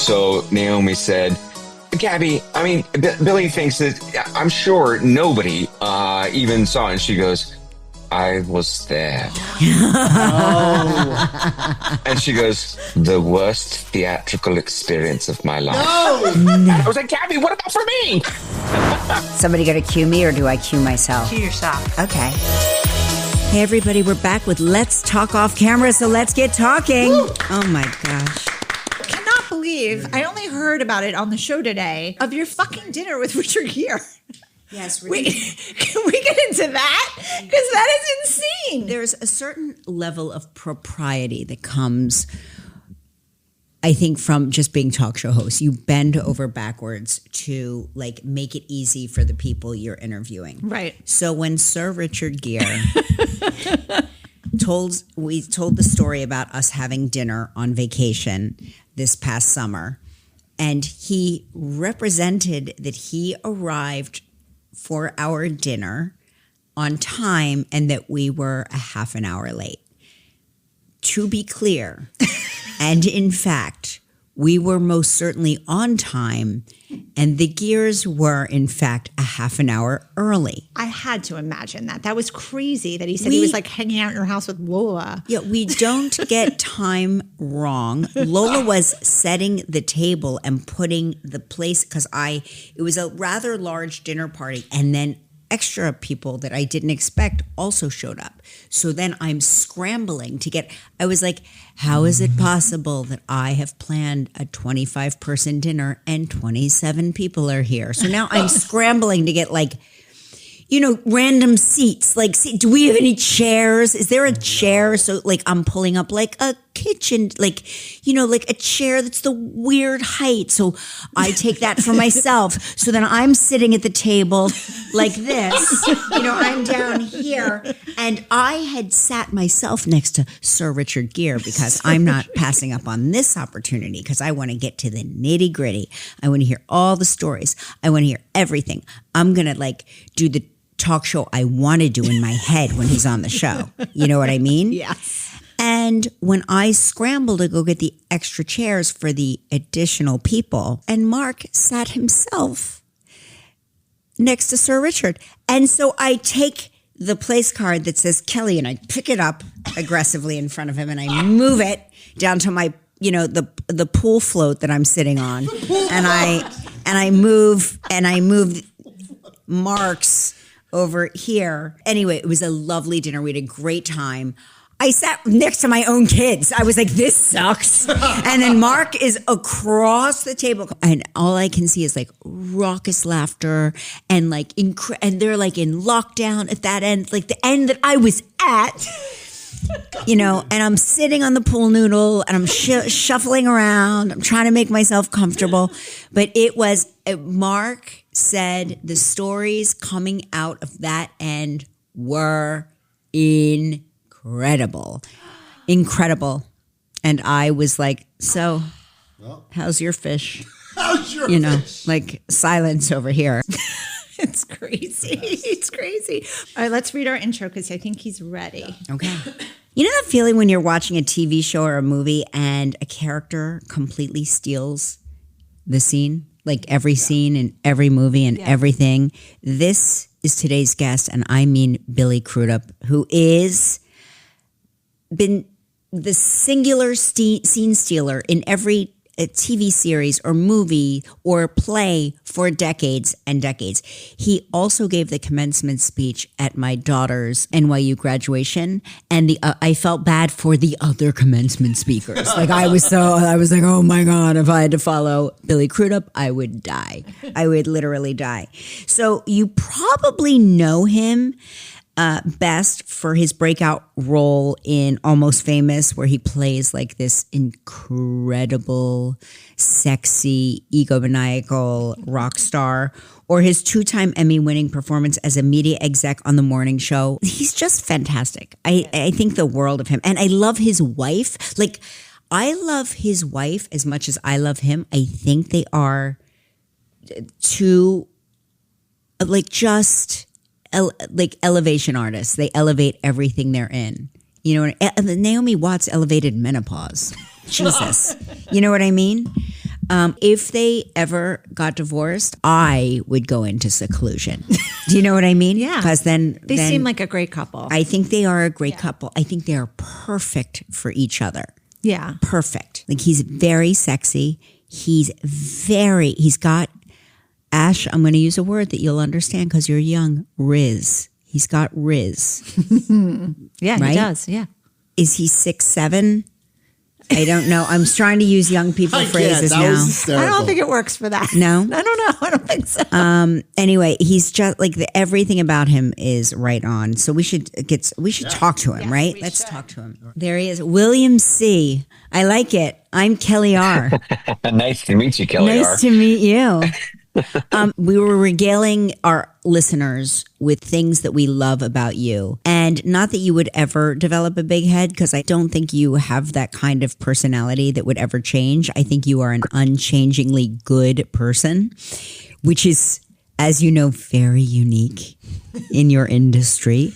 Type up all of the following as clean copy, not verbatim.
So Naomi said, Gabby, I mean, Billy thinks that I'm sure nobody even saw it. And she goes, I was there. And she goes, the worst theatrical experience of my life. And I was like, Gabby, what about for me? Somebody going to cue me or do I cue myself? Cue yourself. Okay. Hey, everybody, we're back with Let's Talk Off Camera, so let's get talking. Woo. Oh, my gosh. I cannot believe I only heard about it on the show today of your fucking dinner with Richard Gere. Yes, Wait, can we get into that? Because that is insane. There's a certain level of propriety that comes, I think, from just being talk show hosts. You bend over backwards to like make it easy for the people you're interviewing. Right. So when Sir Richard Gere told the story about us having dinner on vacation this past summer, and he represented that he arrived for our dinner on time and that we were a half an hour late. To be clear, and in fact, we were most certainly on time, and the Gears were, in fact, a half an hour early. I had to imagine that. That was crazy that he said he was like hanging out in your house with Lola. Yeah, we don't get time wrong. Lola was setting the table and putting the place, because it was a rather large dinner party, and then extra people that I didn't expect also showed up. So then I'm scrambling I was like, how is it possible that I have planned a 25-person dinner and 27 people are here? So now I'm scrambling to get random seats. Like, do we have any chairs? Is there a chair? So I'm pulling up like a kitchen, like a chair that's the weird height. So I take that for myself. So then I'm sitting at the table like this, I'm down here. And I had sat myself next to Sir Richard Gere because I'm not passing up on this opportunity because I want to get to the nitty gritty. I want to hear all the stories. I want to hear everything. I'm going to do the talk show I want to do in my head when he's on the show. You know what I mean? Yes. And when I scrambled to go get the extra chairs for the additional people, and Mark sat himself next to Sir Richard. And so I take the place card that says Kelly and I pick it up aggressively in front of him and I move it down to my, the pool float that I'm sitting on. And I move Mark's over here. Anyway, it was a lovely dinner. We had a great time. I sat next to my own kids. I was like, this sucks. And then Mark is across the table. And all I can see is raucous laughter and and they're in lockdown at that end, the end that I was at. And I'm sitting on the pool noodle and I'm shuffling around. I'm trying to make myself comfortable. But Mark said the stories coming out of that end were incredible. And I was like, so how's your fish? How's your fish? Silence over here. It's crazy. It's crazy. All right, let's read our intro because I think he's ready. Okay. You know that feeling when you're watching a TV show or a movie and a character completely steals the scene? Every scene in every movie and everything. This is today's guest, and I mean Billy Crudup, who is been the singular scene stealer in every TV series or movie or play for decades and decades. He also gave the commencement speech at my daughter's NYU graduation, and I felt bad for the other commencement speakers. I was like, oh my God, if I had to follow Billy Crudup, I would die. I would literally die. So you probably know him best for his breakout role in Almost Famous, where he plays this incredible, sexy, egomaniacal rock star, or his 2-time Emmy-winning performance as a media exec on The Morning Show. He's just fantastic. I think the world of him. And I love his wife. I love his wife as much as I love him. I think they are two, elevation artists. They elevate everything they're in. Naomi Watts elevated menopause. Jesus. You know what I mean? If they ever got divorced, I would go into seclusion. Do you know what I mean? Yeah. Because then They seem like a great couple. I think they are a great couple. I think they are perfect for each other. Yeah. Perfect. Like he's very sexy. He's got, Ash, I'm going to use a word that you'll understand because you're young, Riz. He's got Riz. Yeah, right? he does. Yeah. Is he 6'7"? I don't know. I'm trying to use young people phrases that now. was hysterical. I don't think it works for that. No? I don't know. I don't think so. Anyway, he's just like everything about him is right on. So we should talk to him, right? Let's talk to him. There he is. William C. I like it. I'm Kelly R. Nice to meet you, Kelly R. Nice to meet you. We were regaling our listeners with things that we love about you. And not that you would ever develop a big head, because I don't think you have that kind of personality that would ever change. I think you are an unchangingly good person, which is, as you know, very unique in your industry.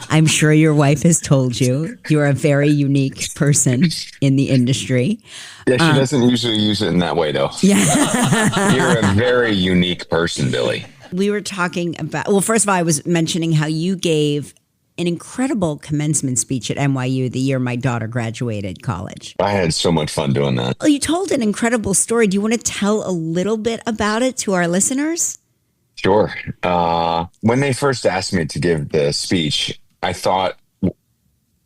I'm sure your wife has told you you're a very unique person in the industry. Yeah, she doesn't usually use it in that way, though. Yeah. You're a very unique person, Billy. We were talking about, well, first of all, I was mentioning how you gave an incredible commencement speech at NYU the year my daughter graduated college. I had so much fun doing that. Well, you told an incredible story. Do you want to tell a little bit about it to our listeners? Sure. When they first asked me to give the speech, I thought,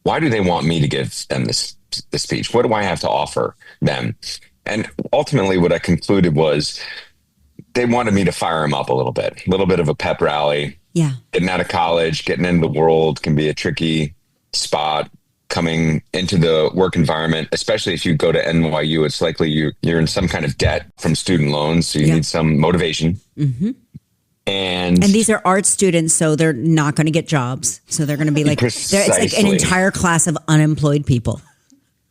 why do they want me to give them the speech? What do I have to offer them? And ultimately, what I concluded was they wanted me to fire them up a little bit of a pep rally. Yeah. Getting out of college, getting into the world can be a tricky spot. Coming into the work environment, especially if you go to NYU, it's likely you're in some kind of debt from student loans, so you need some motivation. Mm-hmm. And these are art students, so they're not going to get jobs. So they're going to be like, it's like an entire class of unemployed people.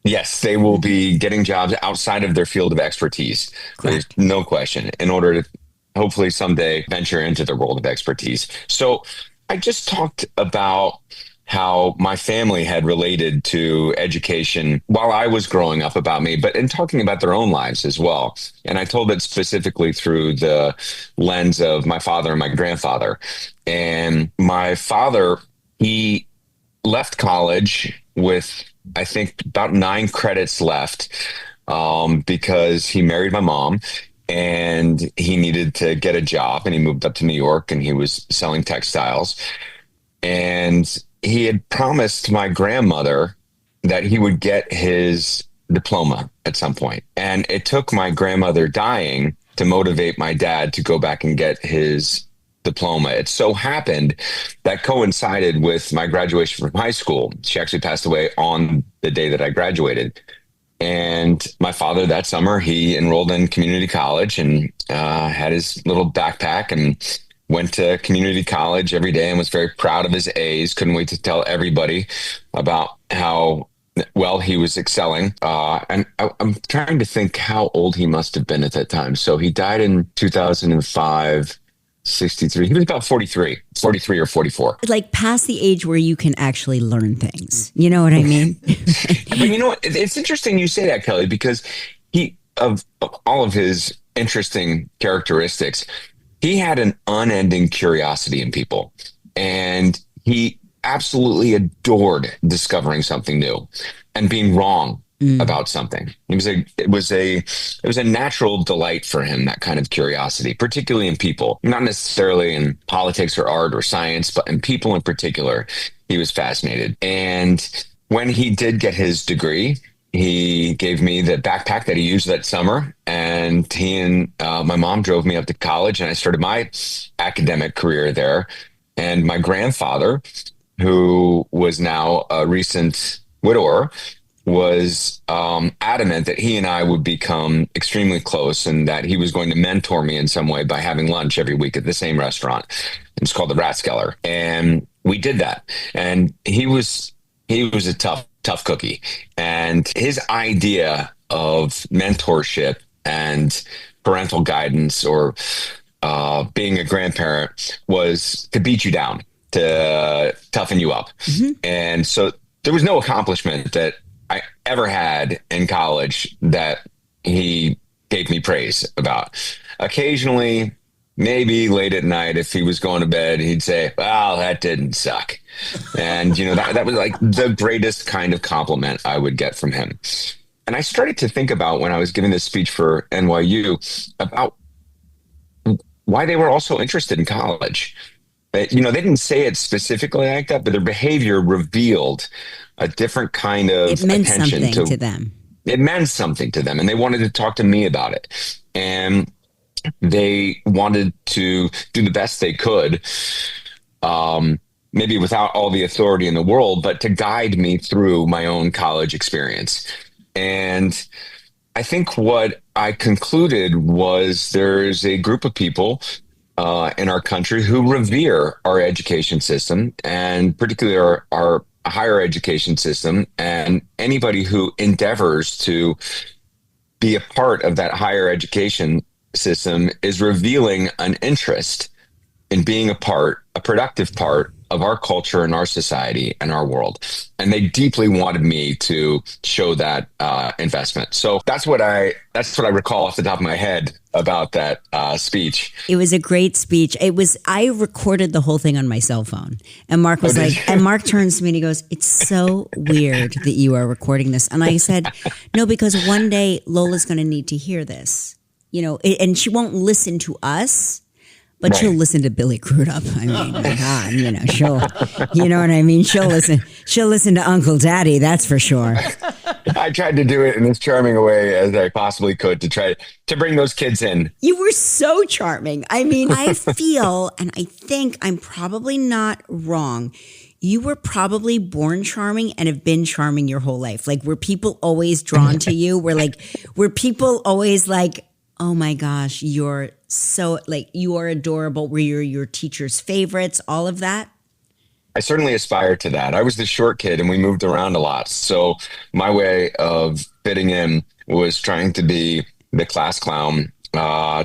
Yes, they will be getting jobs outside of their field of expertise. Correct. There's no question, in order to hopefully someday venture into the world of expertise. So I just talked about how my family had related to education while I was growing up about me, but in talking about their own lives as well. And I told it specifically through the lens of my father and my grandfather. And my father, he left college with, I think, about 9 credits left because he married my mom. And he needed to get a job, and he moved up to New York, and he was selling textiles. And he had promised my grandmother that he would get his diploma at some point. And it took my grandmother dying to motivate my dad to go back and get his diploma. It so happened that coincided with my graduation from high school. She actually passed away on the day that I graduated. And my father that summer, he enrolled in community college and had his little backpack and went to community college every day and was very proud of his A's. Couldn't wait to tell everybody about how well he was excelling. And I'm trying to think how old he must have been at that time. So he died in 2005. 63. He was about 43 or 44. Like past the age where you can actually learn things. You know what I mean? But you know what? It's interesting you say that, Kelly, because of all of his interesting characteristics, he had an unending curiosity in people. And he absolutely adored discovering something new and being wrong about something. It was a natural delight for him, that kind of curiosity, particularly in people, not necessarily in politics or art or science, but in people in particular. He was fascinated. And when he did get his degree, he gave me the backpack that he used that summer, and he and my mom drove me up to college, and I started my academic career there. And my grandfather, who was now a recent widower, was adamant that he and I would become extremely close and that he was going to mentor me in some way by having lunch every week at the same restaurant. It's called the Rathskeller. And we did that. And he was a tough cookie. And his idea of mentorship and parental guidance or being a grandparent was to beat you down, to toughen you up. Mm-hmm. And so there was no accomplishment that I ever had in college that he gave me praise about. Occasionally, maybe late at night, if he was going to bed, he'd say, "Well, that didn't suck." And, that was like the greatest kind of compliment I would get from him. And I started to think about, when I was giving this speech for NYU, about why they were also interested in college. They didn't say it specifically like that, but their behavior revealed a different kind of it meant attention something to them. It meant something to them, and they wanted to talk to me about it. And they wanted to do the best they could, maybe without all the authority in the world, but to guide me through my own college experience. And I think what I concluded was there's a group of people in our country who revere our education system, and particularly our higher education system, and anybody who endeavors to be a part of that higher education system is revealing an interest in being a productive part of our culture and our society and our world. And they deeply wanted me to show that investment. So that's what I recall off the top of my head about that speech. It was a great speech. I recorded the whole thing on my cell phone. And Mark was and Mark turns to me and he goes, "It's so weird that you are recording this." And I said, "No, because one day Lola's going to need to hear this, and she won't listen to us. But she'll listen to Billy Crudup. I mean, God, she'll, you know what I mean? She'll listen to Uncle Daddy, that's for sure." I tried to do it in as charming a way as I possibly could to try to bring those kids in. You were so charming. I mean, I feel, and I think I'm probably not wrong, you were probably born charming and have been charming your whole life. Like, were people always drawn to you? Were people always like, "Oh my gosh, you're so, you are adorable"? Were you your teacher's favorites, all of that? I certainly aspired to that. I was the short kid and we moved around a lot. So my way of fitting in was trying to be the class clown,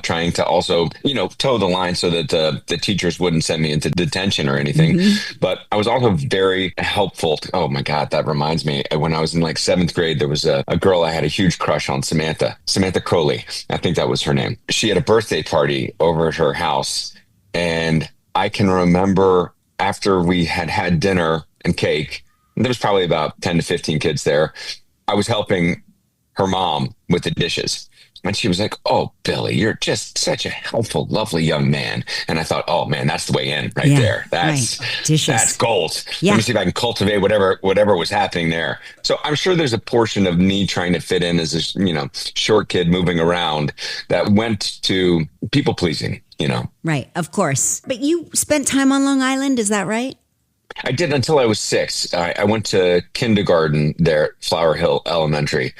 trying to also, toe the line so that the teachers wouldn't send me into detention or anything. Mm-hmm. But I was also very helpful. Oh my God, that reminds me. When I was in 7th grade, there was a girl I had a huge crush on, Samantha Crowley. I think that was her name. She had a birthday party over at her house. And I can remember after we had dinner and cake, there was probably about 10 to 15 kids there. I was helping her mom with the dishes. And she was like, "Oh, Billy, you're just such a helpful, lovely young man." And I thought, "Oh man, that's the way in right there. That's gold. Yeah. Let me see if I can cultivate whatever was happening there." So I'm sure there's a portion of me trying to fit in as a, short kid moving around that went to people pleasing, Right. Of course. But you spent time on Long Island. Is that right? I did until I was 6. I went to kindergarten there at Flower Hill Elementary.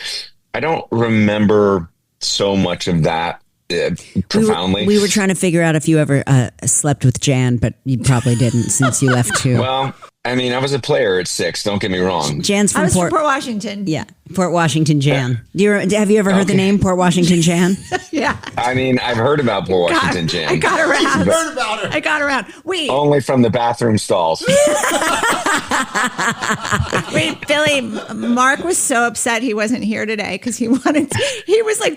I don't remember so much of that profoundly. We were trying to figure out if you ever slept with Jan, but you probably didn't since you left too. Well, I mean, I was a player at 6. Don't get me wrong. Jan's from Port Washington. Yeah, Port Washington Jan. Yeah. Have you ever heard the name Port Washington Jan? Yeah. I mean, I've heard about Port Washington Jan. I got around. I've heard about her. I got around. Wait. Only from the bathroom stalls. Wait, Billy, Mark was so upset he wasn't here today because he was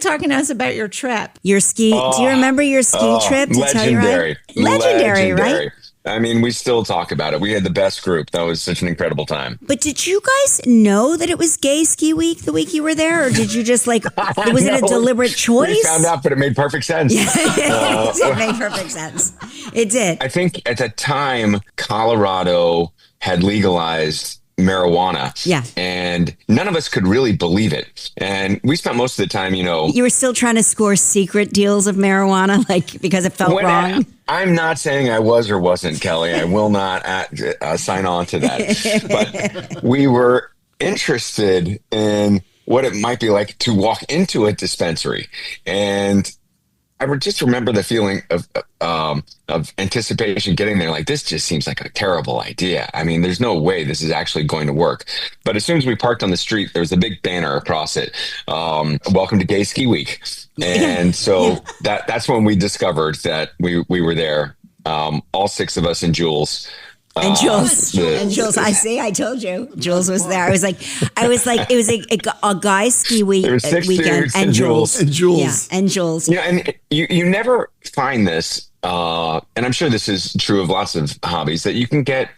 talking to us about your trip. Your ski. Do you remember your ski trip? Legendary. Legendary, right? I mean, we still talk about it. We had the best group. That was such an incredible time. But did you guys know that it was gay ski week the week you were there? Or did you just was it a deliberate choice? We found out, but it made perfect sense. It made perfect sense. It did. I think at the time, Colorado had legalized marijuana. Yeah. And none of us could really believe it. And we spent most of the time, You were still trying to score secret deals of marijuana, because it felt wrong? I'm not saying I was or wasn't, Kelly. I will not sign on to that. But we were interested in what it might be like to walk into a dispensary. And I would just remember the feeling of anticipation getting there. This just seems like a terrible idea. I mean, there's no way this is actually going to work. But as soon as we parked on the street, there was a big banner across it. "Welcome to Gay Ski Week." And so that's when we discovered that we were there. All 6 of us in Jules. And Jules, the- I told you, Jules was there. I was like, it was a guy ski There were 6 weekend, dudes and Jules, And Jules. yeah, and Jules. Yeah, and you never find this, and I'm sure this is true of lots of hobbies, that you can get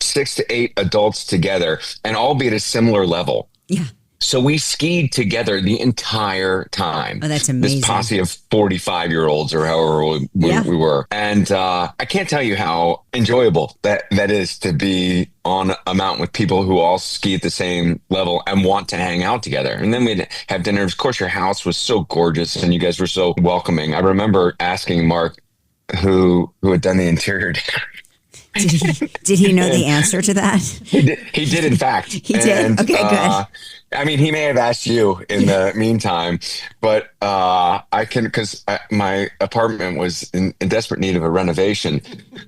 6 to 8 adults together and all be at a similar level. Yeah. So we skied together the entire time. Oh, that's amazing. This posse of 45-year-olds or however we were. And I can't tell you how enjoyable that is to be on a mountain with people who all ski at the same level and want to hang out together. And then we'd have dinner. Of course, your house was so gorgeous and you guys were so welcoming. I remember asking Mark, who had done the interior dinner. Did he know the answer to that? He did, in fact. He did? Okay, good. I mean, he may have asked you in the meantime, but I can, because my apartment was in desperate need of a renovation.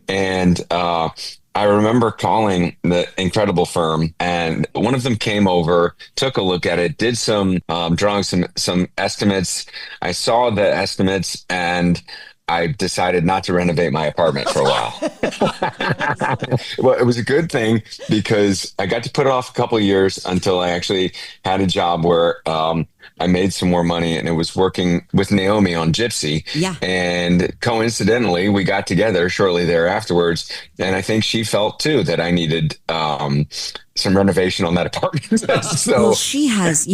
And I remember calling the incredible firm, and one of them came over, took a look at it, did some drawing, some estimates. I saw the estimates, and I decided not to renovate my apartment for a while. Well, it was a good thing because I got to put it off a couple of years until I actually had a job where I made some more money, and it was working with Naomi on GYPSY. Yeah. And coincidentally, we got together shortly there afterwards. And I think she felt too that I needed some renovation on that apartment. Well, she has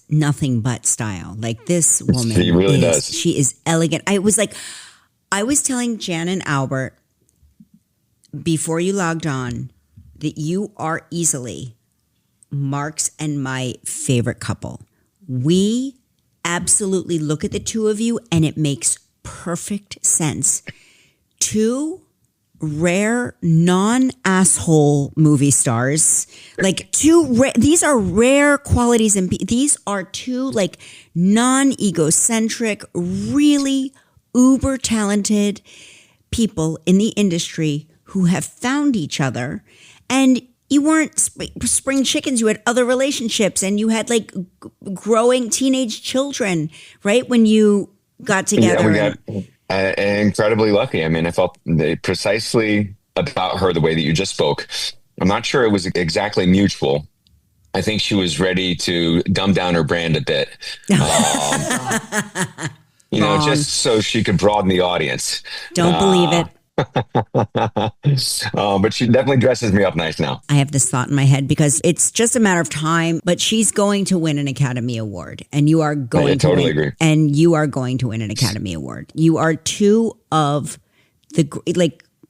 nothing but style. Like, this woman, she really does. She is elegant. I was telling Jan and Albert before you logged on that you are easily Mark's and my favorite couple. We absolutely look at the two of you and it makes perfect sense. Two rare non-asshole movie stars, like these are rare qualities, and these are two like non-egocentric, really uber talented people in the industry who have found each other. And you weren't spring chickens. You had other relationships, and you had like growing teenage children, right? When you got together. Yeah, we got incredibly lucky. I mean, I felt precisely about her the way that you just spoke. I'm not sure it was exactly mutual. I think she was ready to dumb down her brand a bit. Just so she could broaden the audience. Don't believe it. But she definitely dresses me up nice now. I have this thought in my head because it's just a matter of time, but she's going to win an Academy Award, and you are going to win, agree. And you are going to win an Academy Award. You are two of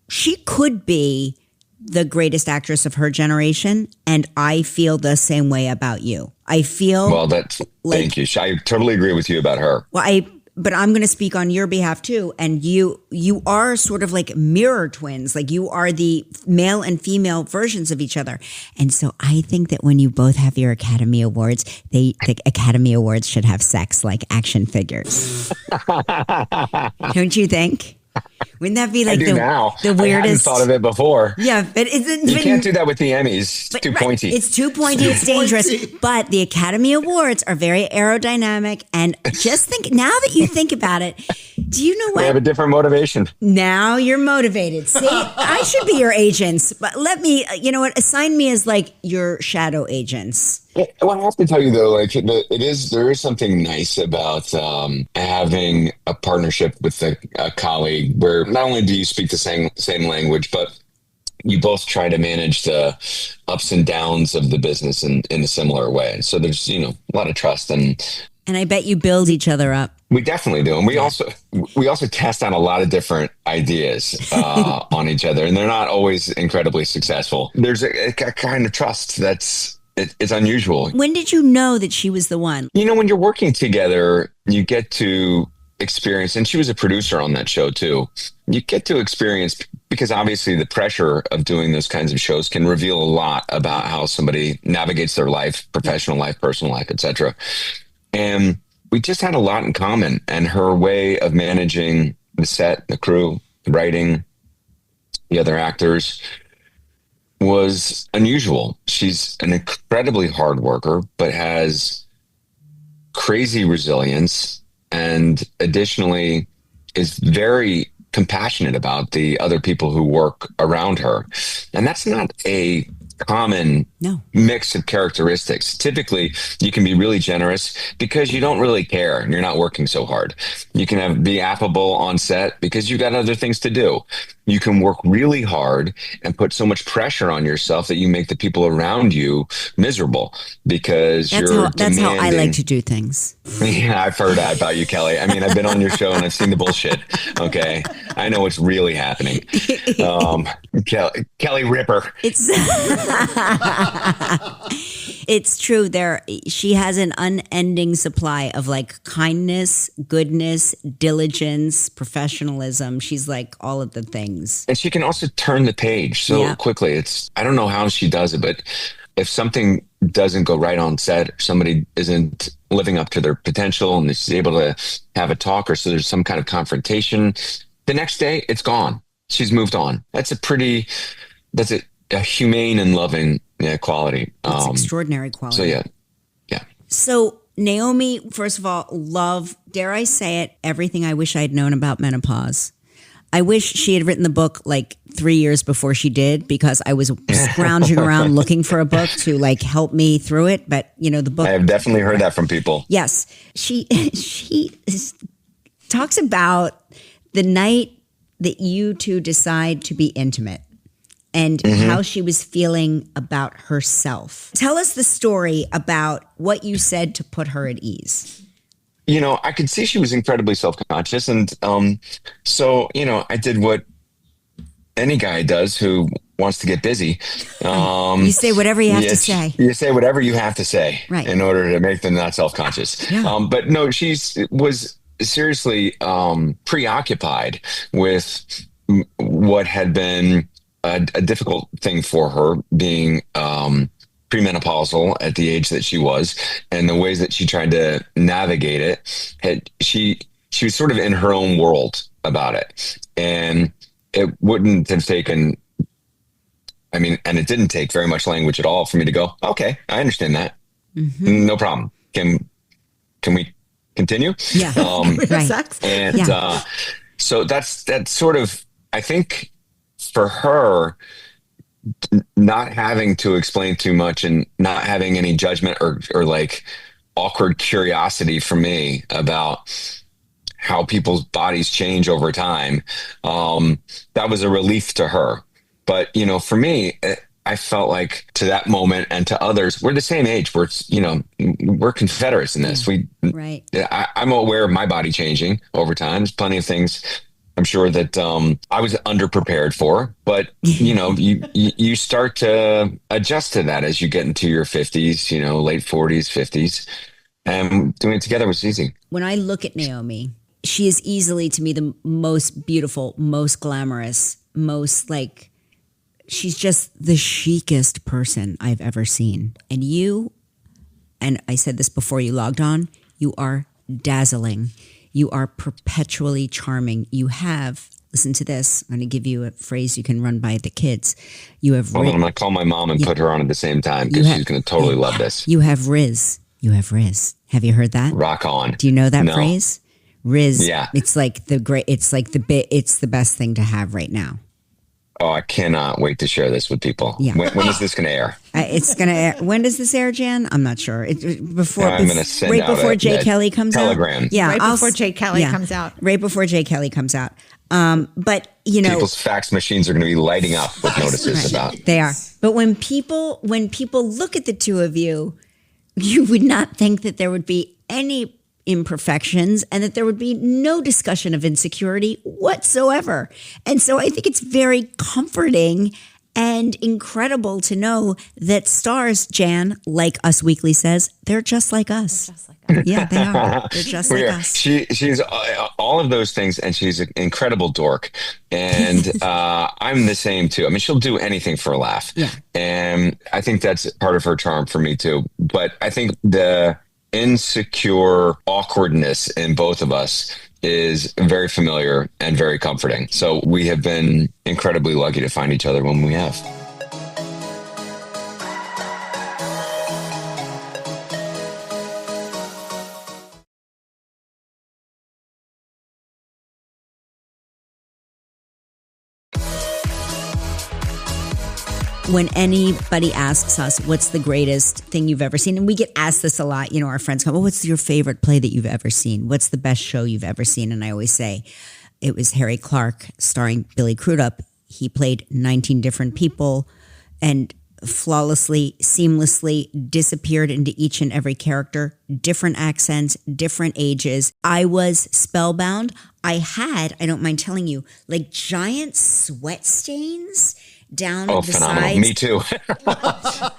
she could be the greatest actress of her generation, and I feel the same way about you. I feel thank you. I totally agree with you about her. But I'm going to speak on your behalf too. And you are sort of like mirror twins. Like, you are the male and female versions of each other. And so I think that when you both have your Academy Awards, the Academy Awards should have sex like action figures. Don't you think? Wouldn't that be like the weirdest? I hadn't thought of it before. Yeah, but you can't do that with the Emmys. It's too pointy. It's too pointy. It's dangerous. But the Academy Awards are very aerodynamic. And just think, now that you think about it, do you know what? They have a different motivation. Now you're motivated. See, I should be your agents. But let me, you know what? Assign me as like your shadow agents. Well, I have to tell you though, there is something nice about having a partnership with a colleague where not only do you speak the same language, but you both try to manage the ups and downs of the business in a similar way. So there's a lot of trust, and I bet you build each other up. We definitely do, and we also test on a lot of different ideas on each other, and they're not always incredibly successful. There's a kind of trust it's unusual. When did you know that she was the one? When you're working together, you get to experience, and she was a producer on that show too. You get to experience, because obviously the pressure of doing those kinds of shows can reveal a lot about how somebody navigates their life, professional life, personal life, etc. And we just had a lot in common, and her way of managing the set, the crew, the writing, the other actors was unusual. She's an incredibly hard worker, but has crazy resilience, and additionally is very compassionate about the other people who work around her. And that's not a common No. mix of characteristics. Typically, you can be really generous because you don't really care and you're not working so hard. You can be affable on set because you got other things to do. You can work really hard and put so much pressure on yourself that you make the people around you miserable because That's how I like to do things. Yeah, I've heard that about you, Kelly. I mean, I've been on your show and I've seen the bullshit. Okay, I know what's really happening. Kelly Ripper. It's true. She has an unending supply of like kindness, goodness, diligence, professionalism. She's like all of the things. And she can also turn the page so quickly. I don't know how she does it, but if something doesn't go right on set, or somebody isn't living up to their potential and she's able to have a talk, or so there's some kind of confrontation, the next day it's gone. She's moved on. That's a humane and loving quality. It's extraordinary quality. So yeah. So Naomi, first of all, dare I say it, everything I wish I had known about menopause. I wish she had written the book like 3 years before she did, because I was scrounging around looking for a book to like help me through it. But the book. I have definitely heard that from people. Yes, she talks about the night that you two decide to be intimate and how she was feeling about herself. Tell us the story about what you said to put her at ease. I could see she was incredibly self-conscious. And so, I did what any guy does who wants to get busy. You say whatever you have to say. You say whatever you have to say in order to make them not self-conscious. Yeah. But no, was seriously preoccupied with what had been a difficult thing for her, being premenopausal at the age that she was, and the ways that she tried to navigate it. She was sort of in her own world about it, and it wouldn't have taken. I mean, and it didn't take very much language at all for me to go, okay, I understand that. Mm-hmm. No problem. Can we continue? Yeah. Sucks. And so that's sort of, I think, for her, not having to explain too much and not having any judgment or like awkward curiosity from me about how people's bodies change over time. That was a relief to her. But, for me, I felt like to that moment and to others, we're the same age. We're Confederates in this. I'm aware of my body changing over time. There's plenty of things I'm sure that I was underprepared for, but you start to adjust to that as you get into your 50s, late 40s, 50s, and doing it together was easy. When I look at Naomi, she is easily to me the most beautiful, most glamorous, most like, she's just the chicest person I've ever seen. And you, and I said this before you logged on, you are dazzling. You are perpetually charming. You have, listen to this, I'm going to give you a phrase you can run by the kids. You have I'm going to call my mom and put her on at the same time because she's going to totally love this. You have Riz. You have Riz. Have you heard that? Rock on. Do you know that phrase? Riz. Yeah. It's like it's the best thing to have right now. Oh, I cannot wait to share this with people. Yeah. When is this going to air? It's going to air. When does this air, Jan? I'm not sure. I'm going to send right out before Jay Kelly comes telegram. out. Yeah, right before Jay Kelly comes out. Right before Jay Kelly comes out. But people's fax machines are going to be lighting up with notices about. They are. But when people look at the two of you, you would not think that there would be any imperfections and that there would be no discussion of insecurity whatsoever. And so I think it's very comforting and incredible to know that stars, Jan, like Us Weekly says, they're just like us. Yeah, they are. They're just like us. She's all of those things, and she's an incredible dork. And I'm the same too. I mean, she'll do anything for a laugh. Yeah. And I think that's part of her charm for me too. But I think the insecure awkwardness in both of us is very familiar and very comforting. So we have been incredibly lucky to find each other when we have. when anybody asks us, what's the greatest thing you've ever seen? And we get asked this a lot. You know, our friends come, oh, what's your favorite play that you've ever seen? What's the best show you've ever seen? And I always say, it was Harry Clark starring Billy Crudup. He played 19 different people and flawlessly, seamlessly disappeared into each and every character, different accents, different ages. I was spellbound. I had, I don't mind telling you, like giant sweat stains down the phenomenal. sides. Me too.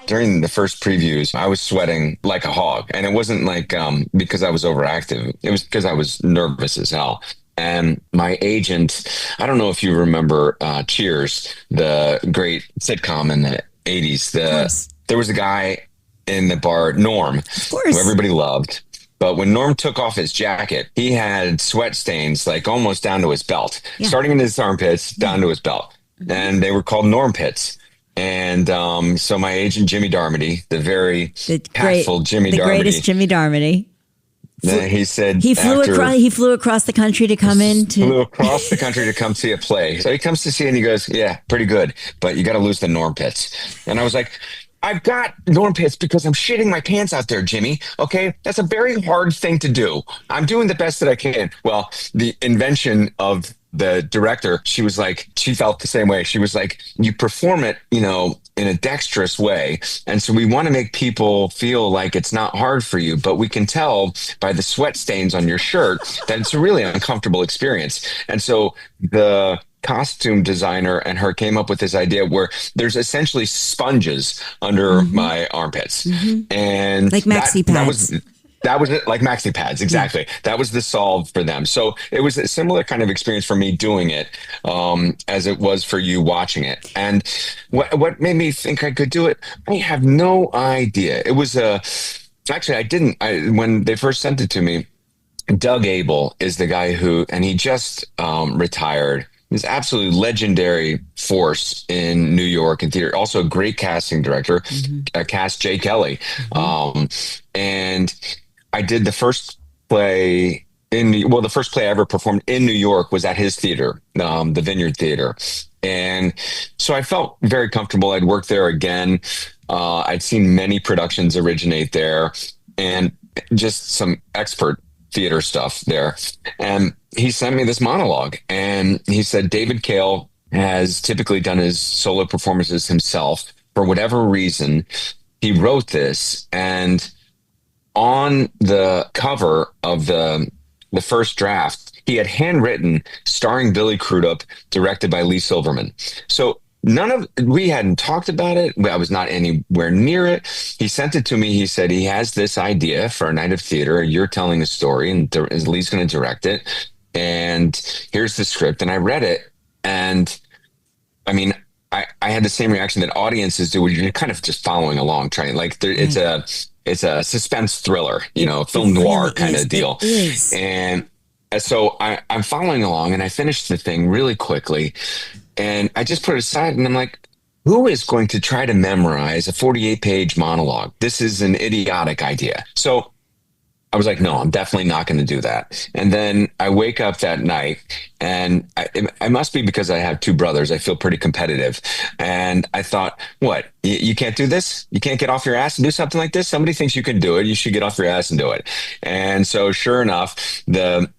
During the first previews, I was sweating like a hog. And it wasn't like because I was overactive. It was because I was nervous as hell. And my agent, I don't know if you remember Cheers, the great sitcom in the 80s. There was a guy in the bar, Norm, who everybody loved. But when Norm took off his jacket, he had sweat stains like almost down to his belt, starting in his armpits down to his belt. And they were called Norm pits. And so my agent, Jimmy Darmody, the tactful Jimmy Darmody. The greatest Jimmy Darmody. He said he flew across the country to come flew across the country to come see a play. So he comes to see it and he goes, yeah, pretty good, but you got to lose the Norm pits. And I was like, I've got Norm pits because I'm shitting my pants out there, Jimmy. Okay, that's a very hard thing to do. I'm doing the best that I can. Well, the invention of the director, she felt the same way. She was like, you perform it, you know, in a dexterous way. And so we want to make people feel like it's not hard for you, but we can tell by the sweat stains on your shirt that it's a really uncomfortable experience. And so the costume designer and her came up with this idea where there's essentially sponges under my armpits. And like maxi pads. That was it, like maxi pads, exactly. That was the solve for them. So it was a similar kind of experience for me doing it as it was for you watching it. And what made me think I could do it, I have no idea. It was actually, I didn't. When they first sent it to me, Doug Abel is the guy and he just retired. He's absolutely legendary force in New York and theater. Also a great casting director, cast Jay Kelly. And I did the first play the first play I ever performed in New York was at his theater, the Vineyard Theater. And so I felt very comfortable. I'd worked there again. I'd seen many productions originate there and just some expert theater stuff there. And he sent me this monologue and he said, David Cale has typically done his solo performances himself. For whatever reason, he wrote this, and on the cover of the first draft, he had handwritten starring Billy Crudup, directed by Lee Silverman. So we hadn't talked about it. I was not anywhere near it. He sent it to me. He said he has this idea for a night of theater. You're telling a story and Lee's going to direct it. And here's the script. And I read it. And I mean, I had the same reaction that audiences do. You're kind of just following along, trying it's a suspense thriller, film noir kind of deal. And so I'm following along and I finished the thing really quickly. And I just put it aside and I'm like, who is going to try to memorize a 48-page monologue? This is an idiotic idea. So I was like, no, I'm definitely not going to do that. And then I wake up that night and it must be because I have two brothers. I feel pretty competitive. And I thought, what? You can't do this? You can't get off your ass and do something like this? Somebody thinks you can do it. You should get off your ass and do it. And so sure enough, that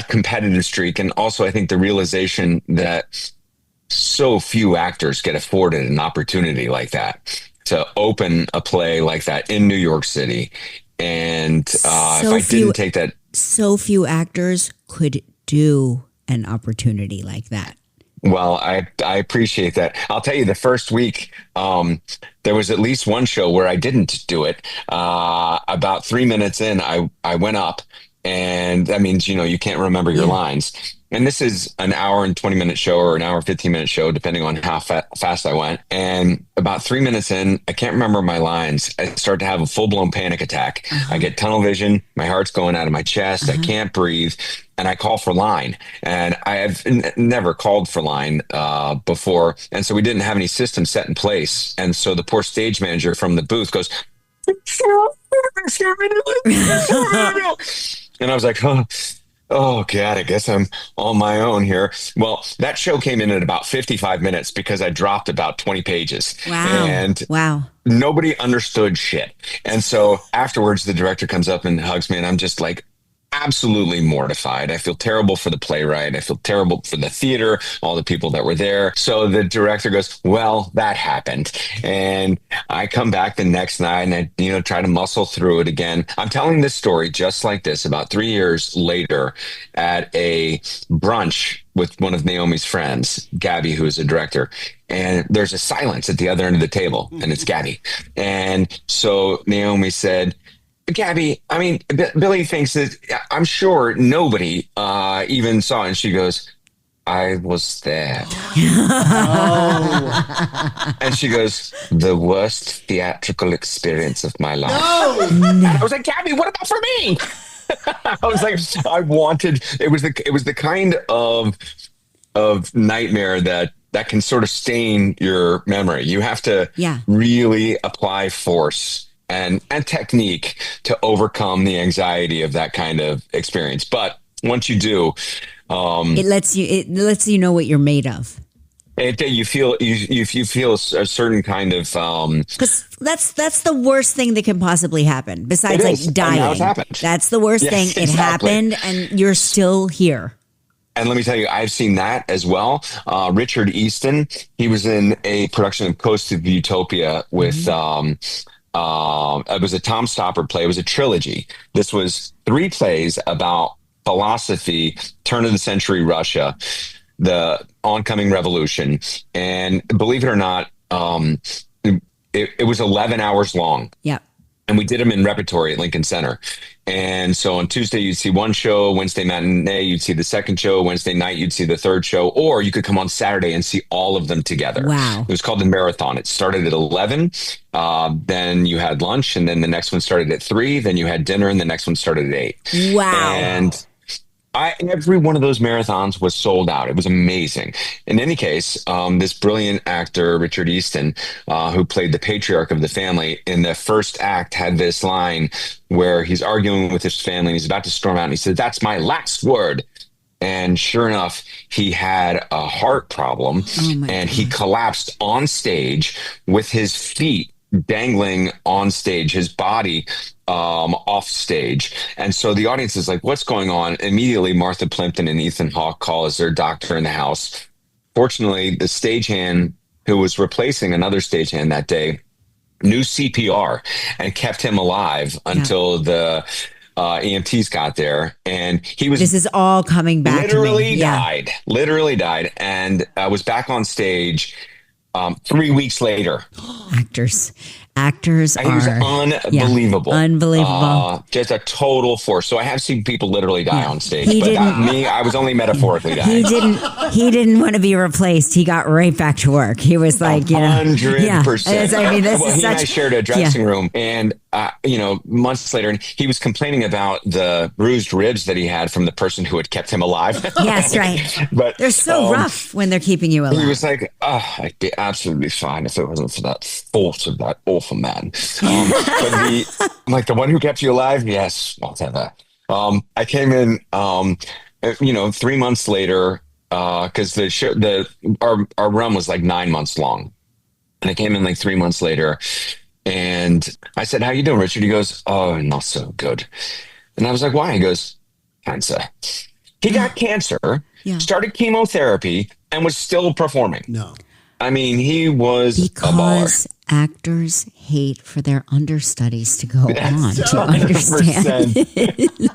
competitive streak, and also I think the realization that so few actors get afforded an opportunity like that to open a play like that in New York City. And if I didn't take that, so few actors could do an opportunity like that. Well, I appreciate that. I'll tell you, the first week, there was at least one show where I didn't do it. About 3 minutes in, I went up. And that means, you can't remember your lines. And this is an hour and 20-minute show or an hour and 15-minute show, depending on how fast I went. And about 3 minutes in, I can't remember my lines. I start to have a full-blown panic attack. I get tunnel vision. My heart's going out of my chest. I can't breathe. And I call for line. And I have never called for line before. And so we didn't have any system set in place. And so the poor stage manager from the booth goes, and I was like, oh. Oh God, I guess I'm on my own here. Well, that show came in at about 55 minutes because I dropped about 20 pages Wow. and Wow. nobody understood shit. And so afterwards, the director comes up and hugs me, and I'm just like, absolutely mortified. I feel terrible for the playwright. I feel terrible for the theater, all the people that were there. So the director goes, well, that happened. And I come back the next night and I, try to muscle through it again. I'm telling this story just like this about 3 years later at a brunch with one of Naomi's friends, Gabby, who is a director. And there's a silence at the other end of the table, and it's Gabby. And so Naomi said, Gabby, I mean, Billy thinks that I'm sure nobody even saw it. And she goes, I was there. Oh. And she goes, the worst theatrical experience of my life. No. And I was like, Gabby, what about for me? I was like, it was the kind of nightmare that can sort of stain your memory. You have to really apply force and technique to overcome the anxiety of that kind of experience. But once you do, it lets you know what you're made of. You feel a certain kind of because that's the worst thing that can possibly happen besides like dying. Now it's happened. That's the worst thing. It happened, and you're still here. And let me tell you, I've seen that as well. Richard Easton, he was in a production of Coast of Utopia with. It was a Tom Stoppard play. It was a trilogy. This was 3 plays about philosophy, turn of the century Russia, the oncoming revolution. And believe it or not, it was 11 hours long. Yeah. And we did them in repertory at Lincoln Center. And so on Tuesday, you'd see one show. Wednesday matinee, you'd see the second show. Wednesday night, you'd see the third show. Or you could come on Saturday and see all of them together. Wow. It was called the Marathon. It started at 11. Then you had lunch. And then the next one started at 3. Then you had dinner. And the next one started at 8. Wow. And every one of those marathons was sold out. It was amazing. In any case, this brilliant actor, Richard Easton, who played the patriarch of the family, in the first act had this line where he's arguing with his family and he's about to storm out and he said, "That's my last word." And sure enough, he had a heart problem and he collapsed on stage with his feet dangling on stage, his body off stage. And so the audience is like, what's going on? Immediately, Martha Plimpton and Ethan Hawke call as their doctor in the house. Fortunately, the stagehand who was replacing another stagehand that day knew CPR and kept him alive until the EMTs got there. And he was... This is all coming back literally died. And was back on stage 3 weeks later. Actors are... He was unbelievable. Unbelievable. Just a total force. So I have seen people literally die on stage. I was only metaphorically dying. He didn't want to be replaced. He got right back to work. He was like, 100%. I mean, he and I shared a dressing room. And, months later, and he was complaining about the bruised ribs that he had from the person who had kept him alive. Yes, right. But they're so rough when they're keeping you alive. He was like, I'd be absolutely fine if it wasn't for that force of that awful man. But the one who kept you alive, yes, whatever. I came in, 3 months later, because our run was like 9 months long, and I came in like 3 months later, and I said, "How you doing, Richard?" He goes, "Oh, not so good." And I was like, "Why?" He goes, "Cancer." He got cancer, started chemotherapy, and was still performing. No. I mean, he was because actors hate for their understudies to go on. Do you understand?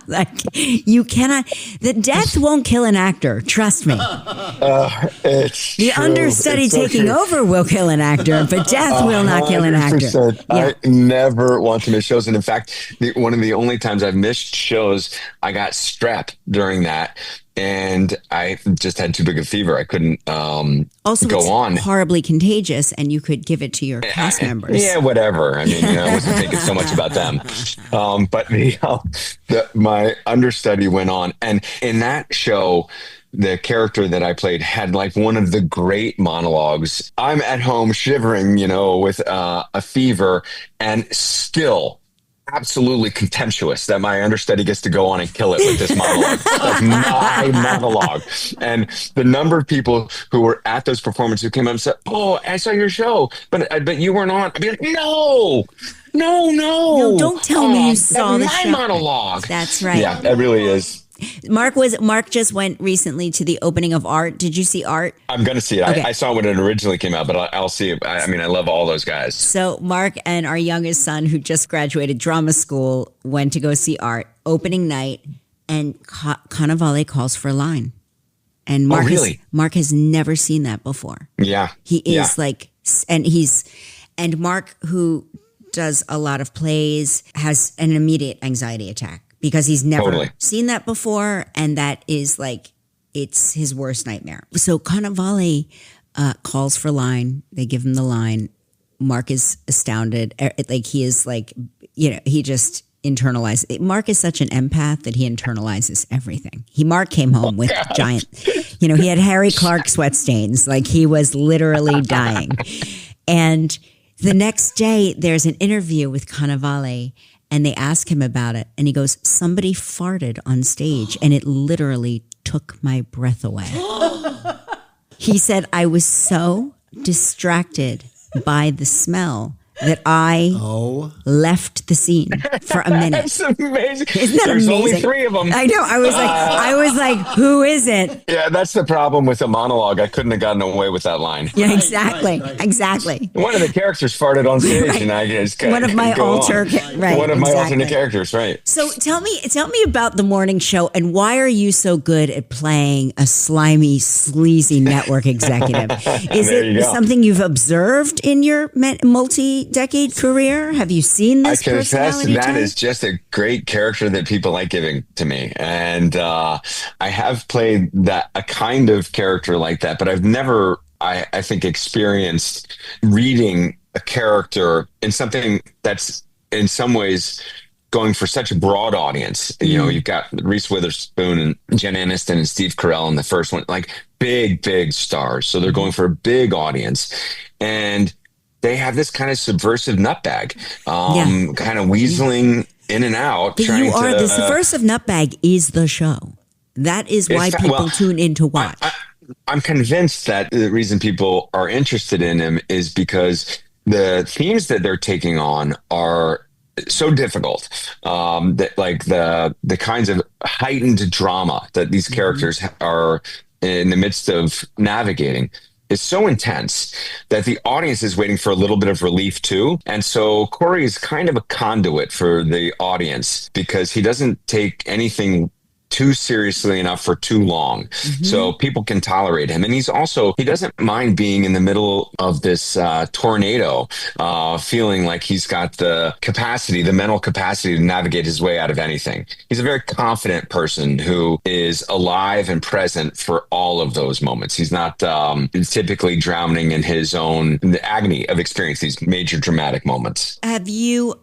Like, you cannot. The death won't kill an actor. Trust me. It's the true. understudy taking over will kill an actor, but death will not kill an actor. I never want to miss shows, and in fact, one of the only times I've missed shows, I got strep during that. And I just had too big a fever. I couldn't also go on. Horribly contagious, and you could give it to your cast members. Yeah, whatever. I mean, I wasn't thinking so much about them. But my understudy went on. And in that show, the character that I played had like one of the great monologues. I'm at home shivering, with a fever, and still absolutely contemptuous that my understudy gets to go on and kill it with this monologue. Like my monologue. And the number of people who were at those performances who came up and said, "Oh, I saw your show, but you weren't on." I'd be like, "No, no, no. No, don't tell me you saw the my show." monologue. That's right. Yeah, it really is. Mark just went recently to the opening of Art. Did you see Art? I'm going to see it. Okay. I saw it when it originally came out, but I'll see it. I mean, I love all those guys. So Mark and our youngest son, who just graduated drama school, went to go see Art opening night, and Cannavale calls for a line. And Mark, Mark has never seen that before. Yeah. He is and Mark, who does a lot of plays, has an immediate anxiety attack because he's never seen that before. And that is like, it's his worst nightmare. So Cannavale calls for line. They give him the line. Mark is astounded. Like he is like, he just internalizes. Mark is such an empath that he internalizes everything. Mark came home with giant, he had Harry Clark sweat stains. Like he was literally dying. And the next day there's an interview with Cannavale and they ask him about it. And he goes, "Somebody farted on stage and it literally took my breath away." He said, "I was so distracted by the smell that I left the scene for a minute." That's amazing. Isn't that There's amazing? only 3 of them. I know. I was like, who is it? Yeah, that's the problem with a monologue. I couldn't have gotten away with that line. Yeah, exactly. Exactly. One of the characters farted on stage, and I just One of my my alternate characters, right? So tell me about the morning show and why are you so good at playing a slimy, sleazy network executive? Is it something you've observed in your multi-decade career? Have you seen this personality that type? is just a great character that people like giving to me, and I have played a kind of character like that, but I've never, I think, experienced reading a character in something that's in some ways going for such a broad audience. You've got Reese Witherspoon and Jen Aniston and Steve Carell in the first one, like big stars. So they're going for a big audience, and they have this kind of subversive nutbag, kind of weaseling in and out. The subversive nutbag is the show. That is why people tune in to watch. I'm convinced that the reason people are interested in him is because the themes that they're taking on are so difficult, that like the kinds of heightened drama that these characters are in the midst of navigating is so intense that the audience is waiting for a little bit of relief too. And so Corey is kind of a conduit for the audience because he doesn't take anything too seriously enough for too long. So people can tolerate him. And he doesn't mind being in the middle of this tornado, feeling like he's got the mental capacity to navigate his way out of anything. He's a very confident person who is alive and present for all of those moments. He's not typically drowning in the agony of experiencing these major dramatic moments. Have you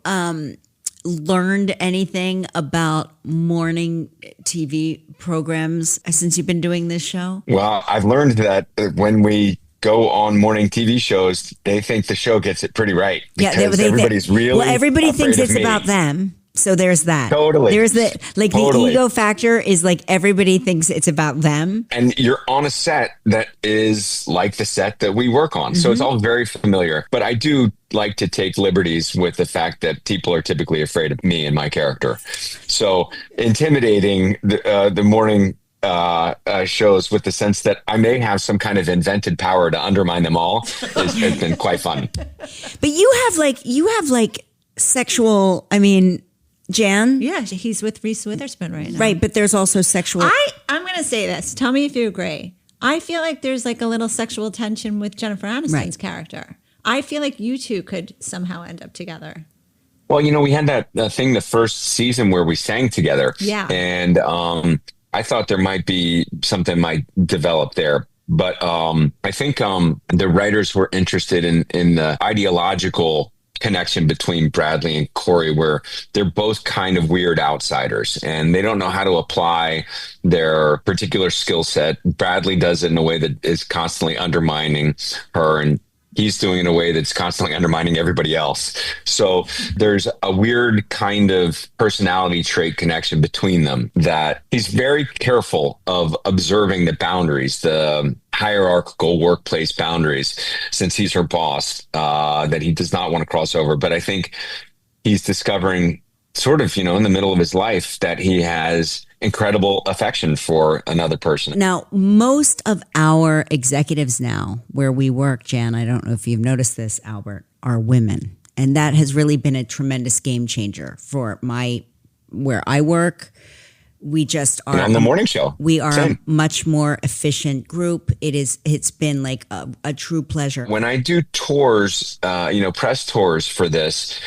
learned anything about morning TV programs since you've been doing this show? Well, I've learned that when we go on morning TV shows, they think the show gets it pretty right. Because everybody's really everybody thinks it's me. about them. So there's that. Totally. There's the ego factor is like everybody thinks it's about them. And you're on a set that is like the set that we work on. So it's all very familiar. But I do like to take liberties with the fact that people are typically afraid of me and my character. So intimidating the morning shows with the sense that I may have some kind of invented power to undermine them all has been quite fun. But you have like sexual, Jan? Yeah, he's with Reese Witherspoon right now. Right, but there's also sexual... I'm going to say this. Tell me if you agree. I feel like there's like a little sexual tension with Jennifer Aniston's character. I feel like you two could somehow end up together. Well, we had that thing the first season where we sang together. Yeah. And I thought there might be something might develop there. But I think the writers were interested in the ideological connection between Bradley and Corey, where they're both kind of weird outsiders and they don't know how to apply their particular skill set. Bradley does it in a way that is constantly undermining her and he's doing in a way that's constantly undermining everybody else. So there's a weird kind of personality trait connection between them that he's very careful of observing the boundaries, the hierarchical workplace boundaries, since he's her boss, that he does not want to cross over. But I think he's discovering sort of, in the middle of his life that he has incredible affection for another person. Now, most of our executives now where we work, Jan, I don't know if you've noticed this, Albert, are women. And that has really been a tremendous game changer for where I work. We just are on the morning show. We are a much more efficient group. It's been like a true pleasure. When I do tours, press tours for this,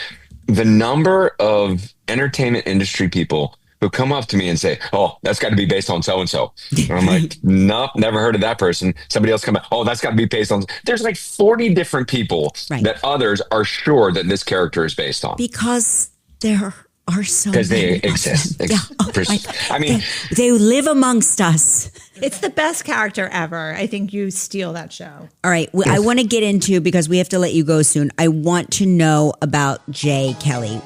the number of entertainment industry people who come up to me and say, "Oh, that's got to be based on so-and-so." And I'm like, "Nope, never heard of that person." Somebody else come up, "Oh, that's got to be based on." There's like 40 different people that others are sure that this character is based on. Because there are so because many they exist. Yeah. I mean, they live amongst us. It's the best character ever. I think you steal that show. All right. I want to get into, because we have to let you go soon, I want to know about Jay Kelly.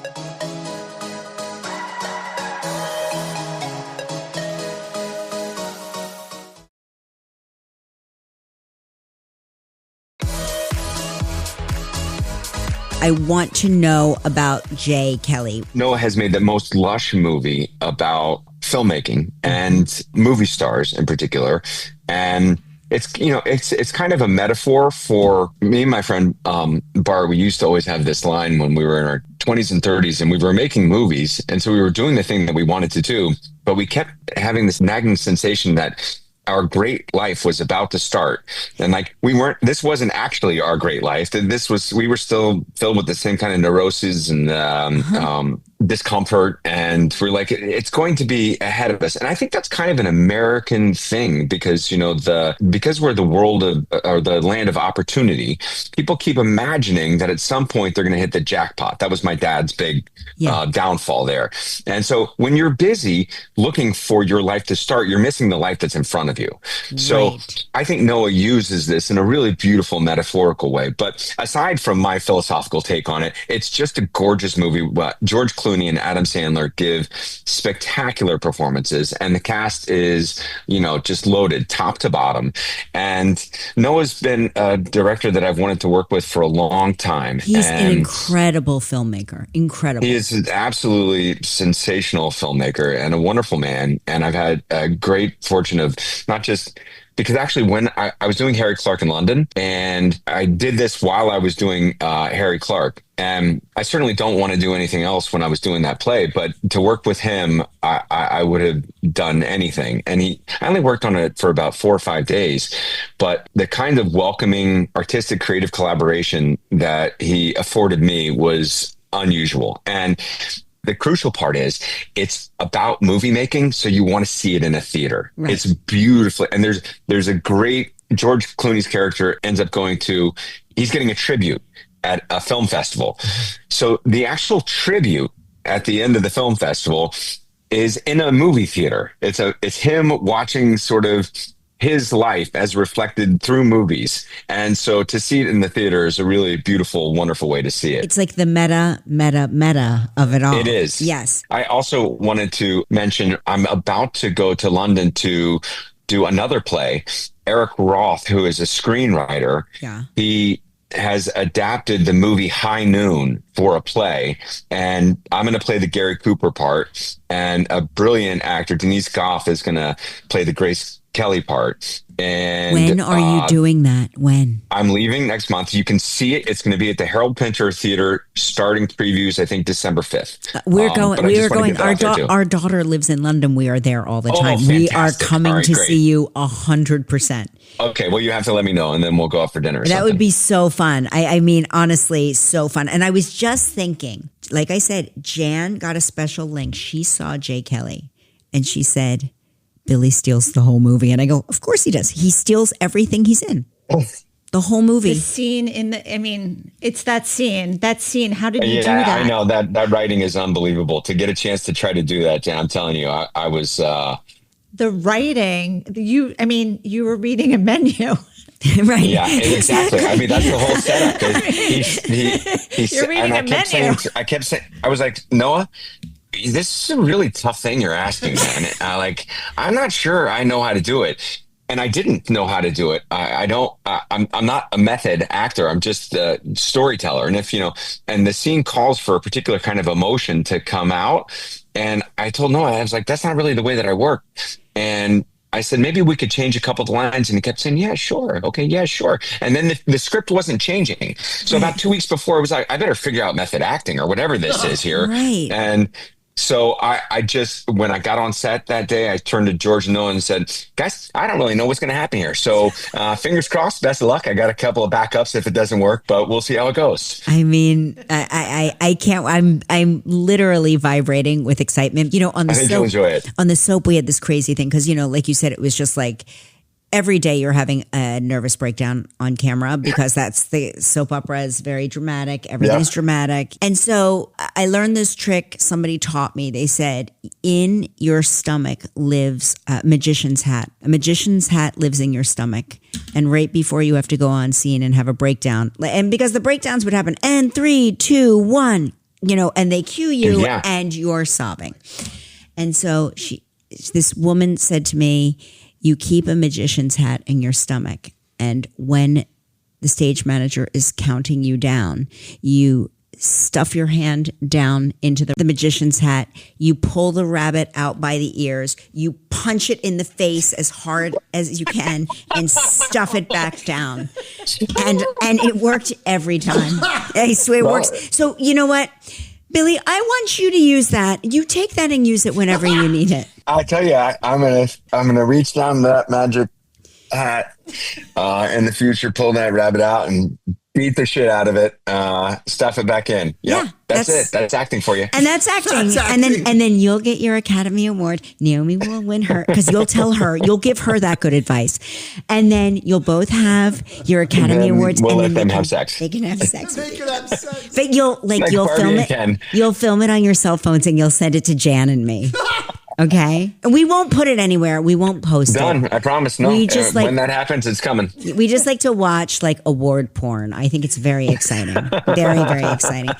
I want to know about Jay Kelly. Noah has made the most lush movie about filmmaking and movie stars in particular. And it's kind of a metaphor for me and my friend Bar. We used to always have this line when we were in our 20s and 30s and we were making movies. And so we were doing the thing that we wanted to do, but we kept having this nagging sensation that our great life was about to start. And this wasn't actually our great life. We were still filled with the same kind of neuroses and discomfort. And we're like, it's going to be ahead of us. And I think that's kind of an American thing because, because we're the world or the land of opportunity, people keep imagining that at some point they're going to hit the jackpot. That was my dad's big downfall there. And so when you're busy looking for your life to start, you're missing the life that's in front of you. So I think Noah uses this in a really beautiful metaphorical way. But aside from my philosophical take on it, it's just a gorgeous movie. George Clooney and Adam Sandler give spectacular performances, and the cast is, just loaded top to bottom. And Noah's been a director that I've wanted to work with for a long time. He's an incredible filmmaker. Incredible. He is an absolutely sensational filmmaker and a wonderful man. And I've had a great fortune of not just because actually when I was doing Harry Clark in London, and I did this while I was doing Harry Clark, and I certainly don't want to do anything else when I was doing that play, but to work with him, I would have done anything. And I only worked on it for about 4 or 5 days, but the kind of welcoming artistic creative collaboration that he afforded me was unusual. And the crucial part is it's about movie making, so you want to see it in a theater. Right. It's beautiful. And there's a great George Clooney's character ends up he's getting a tribute at a film festival. So the actual tribute at the end of the film festival is in a movie theater. It's him watching sort of his life as reflected through movies. And so to see it in the theater is a really beautiful, wonderful way to see it. It's like the meta of it all. It is. Yes. I also wanted to mention, I'm about to go to London to do another play. Eric Roth, who is a screenwriter, he has adapted the movie High Noon for a play, and I'm going to play the Gary Cooper part, and a brilliant actor, Denise Goff, is going to play the Grace Kelly part. And when are you doing that? When? I'm leaving next month. You can see it. It's going to be at the Harold Pinter Theater, starting previews, I think, December 5th. We're going. Our daughter lives in London. We are there all the time. Fantastic. We are coming to see you 100%. Okay, well, you have to let me know, and then we'll go out for dinner. That would be so fun. I mean, honestly, so fun. And I was just thinking, like I said, Jan got a special link. She saw Jay Kelly, and she said, Billy steals the whole movie. And I go, of course he does. He steals everything he's in. The whole movie. The scene it's that scene. That scene, how did you do that? I know, that writing is unbelievable. To get a chance to try to do that, Jan, I'm telling you, I was... The writing, you were reading a menu. Right. Yeah, exactly. I mean, that's the whole setup. You're reading and a menu. I was like, Noah, this is a really tough thing you're asking, man. I'm not sure I know how to do it. And I didn't know how to do it. I'm not a method actor. I'm just a storyteller. And and the scene calls for a particular kind of emotion to come out. And I told Noah, I was like, that's not really the way that I work. And I said, maybe we could change a couple of lines. And he kept saying, yeah, sure. Okay, yeah, sure. And then the script wasn't changing. So about 2 weeks before, it was like, I better figure out method acting or whatever this is here. Right. And so I just, when I got on set that day, I turned to George and Noah and said, guys, I don't really know what's going to happen here. So fingers crossed, best of luck. I got a couple of backups if it doesn't work, but we'll see how it goes. I mean, I can't, I'm literally vibrating with excitement. On the I think soap, you'll enjoy it. On the soap, we had this crazy thing because, like you said, it was just like every day you're having a nervous breakdown on camera because that's the soap opera is very dramatic. Everything's dramatic. And so I learned this trick somebody taught me. They said, in your stomach lives a magician's hat. A magician's hat lives in your stomach. And right before you have to go on scene and have a breakdown. And because the breakdowns would happen, and 3, 2, 1, and they cue you and you're sobbing. And so this woman said to me, you keep a magician's hat in your stomach. And when the stage manager is counting you down, you stuff your hand down into the magician's hat. You pull the rabbit out by the ears. You punch it in the face as hard as you can and stuff it back down. And it worked every time. I swear it works. So you know what? Billy, I want you to use that. You take that and use it whenever you need it. I tell you, I'm gonna reach down that magic hat in the future, pull that rabbit out, and beat the shit out of it. Stuff it back in. Yep, Yeah, that's it. That's acting for you. And that's acting. And then you'll get your Academy Award. Naomi will win her because you'll tell her, you'll give her that good advice, and then you'll both have your Academy Awards. We'll and let them have sex. They can have sex. They could have sex. But you'll film it. Ken. You'll film it on your cell phones and you'll send it to Jan and me. Okay, and we won't put it anywhere. We won't post Done. it. I promise. No, We just when that happens, it's coming. We just like to watch like award porn. I think it's very exciting. Very, very exciting.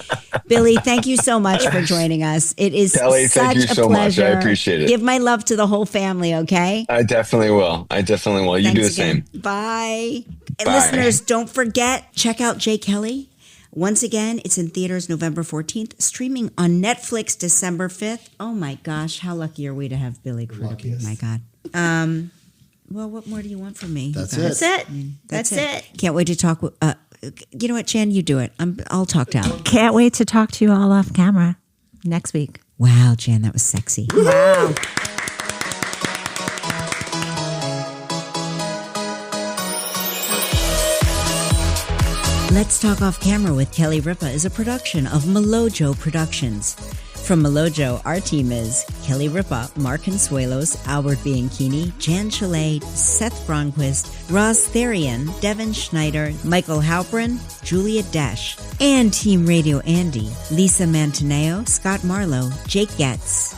Billy, thank you so much for joining us. It is Kelly, such thank you a so pleasure. much. I appreciate it. Give my love to the whole family, okay? I definitely will. You Thanks do the again. same. Bye. And Bye. listeners, don't forget, check out Jay Kelly. Once again, it's in theaters November 14th, streaming on Netflix December 5th. Oh my gosh, how lucky are we to have Billy Crudup? Oh my God. Well, what more do you want from me? That's That's it. That's it. it. Can't wait to talk with, you know what, Jan, you do it. I'll talk now. Can't wait to talk to you all off camera next week. Wow, Jan, that was sexy. Wow. Let's Talk Off Camera with Kelly Ripa is a production of Melojo Productions. From Melojo, our team is Kelly Ripa, Mark Consuelos, Albert Bianchini, Jan Chalet, Seth Bronquist, Ross Therian, Devin Schneider, Michael Halprin, Julia Desch, and Team Radio Andy, Lisa Mantaneo, Scott Marlowe, Jake Getz.